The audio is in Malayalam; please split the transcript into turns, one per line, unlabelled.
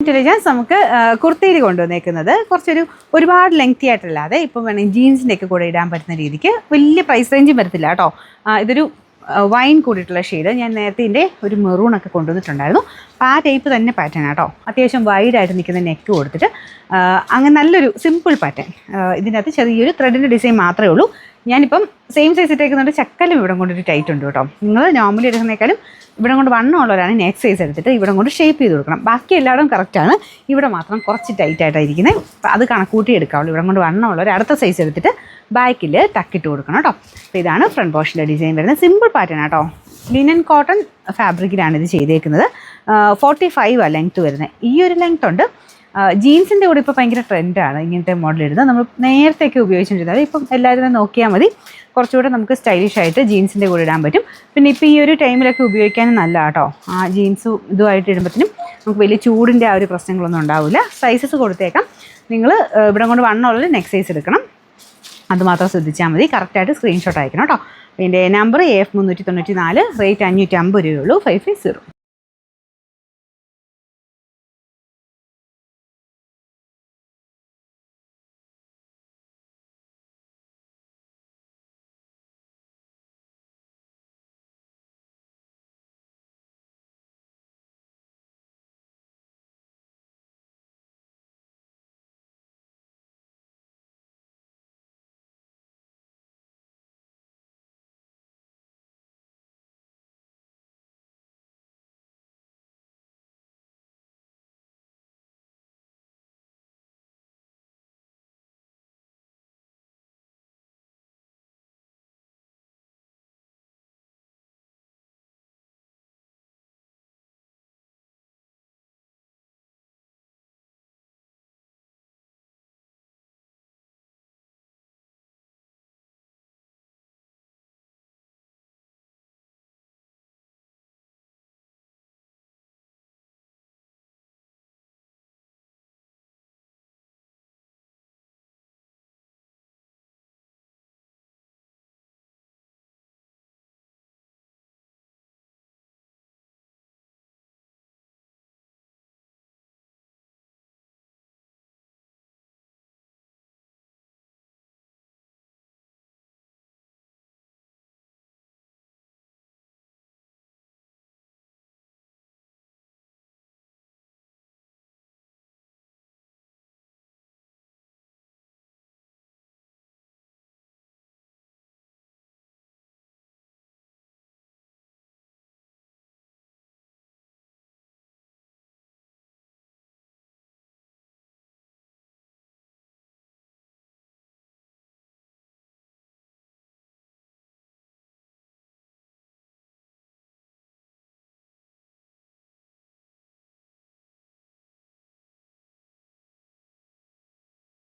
ഇൻ്റലിജൻസ് നമുക്ക് കുർത്തിയിൽ കൊണ്ടുവന്നേക്കുന്നത് കുറച്ചൊരു ഒരുപാട് ലെങ്തി ആയിട്ടല്ലാതെ ഇപ്പം വേണമെങ്കിൽ ജീൻസിൻ്റെ ഒക്കെ കൂടെ ഇടാൻ പറ്റുന്ന രീതിക്ക് വലിയ പ്രൈസ് റേഞ്ചും വരത്തില്ല കേട്ടോ. ഇതൊരു വൈൻ കൂടിയിട്ടുള്ള ഷെയ്ഡ്. ഞാൻ നേരത്തെ ഇതിൻ്റെ ഒരു മെറൂണൊക്കെ കൊണ്ടുവന്നിട്ടുണ്ടായിരുന്നു. അപ്പോൾ ആ ടൈപ്പ് തന്നെ പാറ്റേൺ കേട്ടോ. അത്യാവശ്യം വൈഡായിട്ട് നിൽക്കുന്ന നെക്ക് കൊടുത്തിട്ട് അങ്ങനെ നല്ലൊരു സിമ്പിൾ പാറ്റേൺ. ഇതിനകത്ത് ചെറിയൊരു ത്രെഡിൻ്റെ ഡിസൈൻ മാത്രമേ ഉള്ളൂ. ഞാനിപ്പം സെയിം സൈസ് ഇട്ടേക്കുന്നുണ്ട്. ചക്കലും ഇവിടെ കൊണ്ടൊരു ടൈറ്റ് ഉണ്ട് കേട്ടോ. നിങ്ങൾ നോർമലി എടുക്കുന്നേക്കാളും ഇവിടെ കൊണ്ട് വണ്ണമുള്ളവരാണ് നെക്സ്റ്റ് സൈസ് എടുത്തിട്ട് ഇവിടെ കൊണ്ട് ഷേപ്പ് ചെയ്ത് കൊടുക്കണം. ബാക്കി എല്ലായിടും കറക്റ്റാണ്, ഇവിടെ മാത്രം കുറച്ച് ടൈറ്റ് ആയിട്ടായിരിക്കുന്നത്. അപ്പോൾ അത് കണക്കൂട്ടി എടുക്കാവുള്ളൂ. ഇവിടെ കൊണ്ട് വണ്ണമുള്ളവർ അടുത്ത സൈസ് എടുത്തിട്ട് ബാക്കിൽ ടക്കിട്ട് കൊടുക്കണം കേട്ടോ. അപ്പോൾ ഇതാണ് ഫ്രണ്ട് പോർഷൻ്റെ ഡിസൈൻ വരുന്നത്. സിമ്പിൾ പാറ്റേൺ കേട്ടോ. ലിനൻ കോട്ടൺ ഫാബ്രിക്കിലാണ് ഇത് ചെയ്തേക്കുന്നത്. 45 ലെങ്ത്ത് വരുന്നത്. ഈ ഒരു ലെങ്ത്ത് ഉണ്ട്. ജീൻസിൻ്റെ കൂടെ ഇപ്പോൾ ഭയങ്കര ട്രെൻഡാണ് ഇങ്ങനത്തെ മോഡൽ ഇടുന്നത്. നമ്മൾ നേരത്തെയൊക്കെ ഉപയോഗിച്ചുകൊണ്ടിരുന്നത്. ഇപ്പം എല്ലാവരും നോക്കിയാൽ മതി, കുറച്ചുകൂടെ നമുക്ക് സ്റ്റൈലിഷ് ആയിട്ട് ജീൻസിൻ്റെ കൂടെ ഇടാൻ പറ്റും. പിന്നെ ഇപ്പോൾ ഈ ഒരു ടൈമിലൊക്കെ ഉപയോഗിക്കാനും നല്ല കേട്ടോ. ആ ജീൻസും ഇതുമായിട്ട് ഇടുമ്പോഴത്തേനും നമുക്ക് വലിയ ചൂടിൻ്റെ ആ ഒരു പ്രശ്നങ്ങളൊന്നും ഉണ്ടാവില്ല. സൈസസ് കൊടുത്തേക്കാം. നിങ്ങൾ ഇവിടെ കൊണ്ട് വണ്ണമുള്ളത് നെക്സ്റ്റ് സൈസ് എടുക്കണം, അതുമാത്രം ശ്രദ്ധിച്ചാൽ മതി. കറക്റ്റായിട്ട് സ്ക്രീൻഷോട്ട് അയക്കണം കേട്ടോ. ഇതിൻ്റെ നമ്പർ AF 394, റേറ്റ് 550 രൂപയുള്ളൂ. 550.